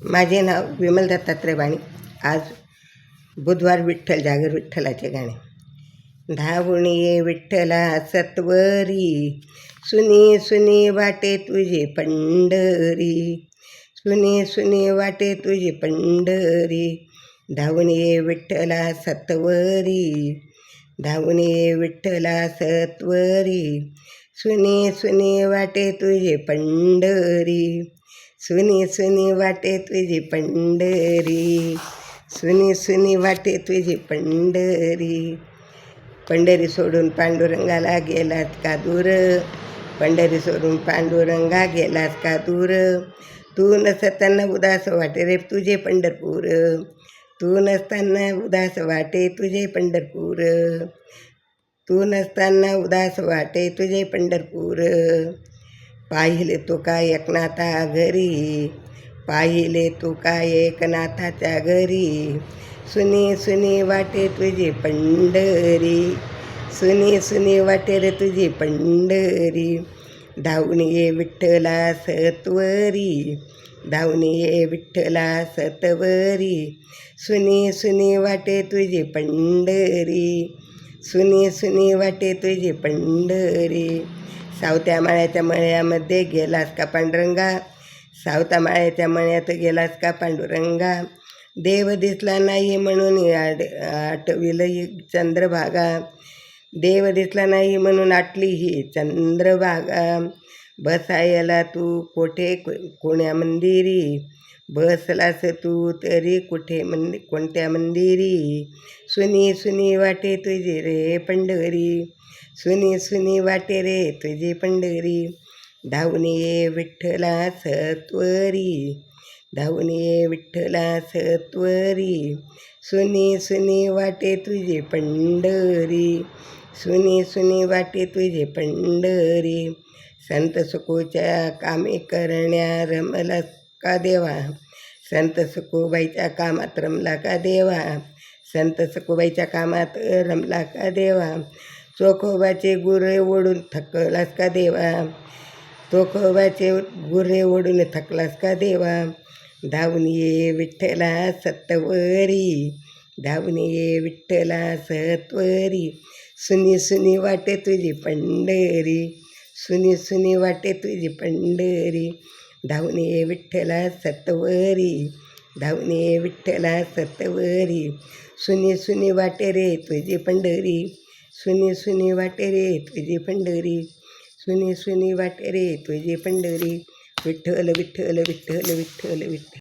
माझे नाव विमल दत्तात्रय वाणी. आज बुधवार विठ्ठल जागर विठ्ठलाचे गाणे. धावून ये विठ्ठला सत्वरी, सुनी सुनी वाटे तुझे पंढरी, सुनी सुनी वाटे तुझे पंढरी. धावून ये विठ्ठला सत्वरी, धावून ये विठ्ठला सत्वरी, सुनी सुनी वाटे तुझे पंढरी, सुनी सुनी वाटे तुझी पंढरी, सुनी सुनी वाटे तुझी पंढरी. पंढरी सोडून पांडुरंगाला गेलास का दूर, पंढरी सोडून पांडुरंगा गेलास का दूर. तू नसताना उदास वाटे रे तुझे पंढरपूर, तू नसताना उदास वाटे तुझे पंढरपूर, तू नसताना उदास वाटे तुझे पंढरपूर. पाहिले तू काय एकनाथा घरी, पाहिले तू काय एकनाथाच्या घरी, सुनी सुनी वाटे तुझी पंढरी, सुनी सुनी वाटे रे तुझी पंढरी. धावून ये विठ्ठला सत्वरी, धावून ये विठ्ठला सत्वरी, सुनी सुनी वाटे तुझी पंढरी, सुनी सुनी वाटे तुझी पंढरी. सावत्या माळ्याच्या मळ्यामध्ये गेलास का पांडुरंगा, सावता माळ्याच्या मळ्यात गेलास का पांडुरंगा. देव दिसला नाही म्हणून आटविलं ही चंद्रभागा, देव दिसला नाही म्हणून आटली ही चंद्रभागा. बसायला तू कोठे कोण्या मंदिरी, बसलास तू तरी कुठे कोणत्या मंदिरी, सुनी सुनी वाटे तुझी रे पंढरी, सुनी सुनी वाटे रे तुझी पंढरी. धावून ये विठ्ठला सत्वरी, धावून ये विठ्ठला सत्वरी, सुनी सुनी वाटे तुझी पंढरी, सुनी सुनी वाटे तुझी पंढरी. संत सुखोच्या कामे करण्या रमला का देवा, संत सखुबाईच्या कामात रमला का देवा, संत सखुबाईच्या कामात रमला का देवा. चोखोबाचे गुरे ओढून थकलास का देवा, चोखोबाचे गुरे ओढून थकलास का देवा. धावून ये विठ्ठला सत्वरी, धावून ये विठ्ठला सत्वरी, सुनी सुनी वाटे तुझी पंढरी, सुनी सुनी वाटे तुझी पंढरी. धावून ये विठ्ठला सत्वरी, धावून ये विठ्ठला सत्वरी, सुनी सुनी वाटे रे तुझी पंढरी, सुनी सुनी वाटे रे तुझी पंढरी, सुनी सुनी वाटे रे तुझी पंढरी. विठ्ठल विठ्ठल विठ्ठल विठ्ठल विठ्ठल.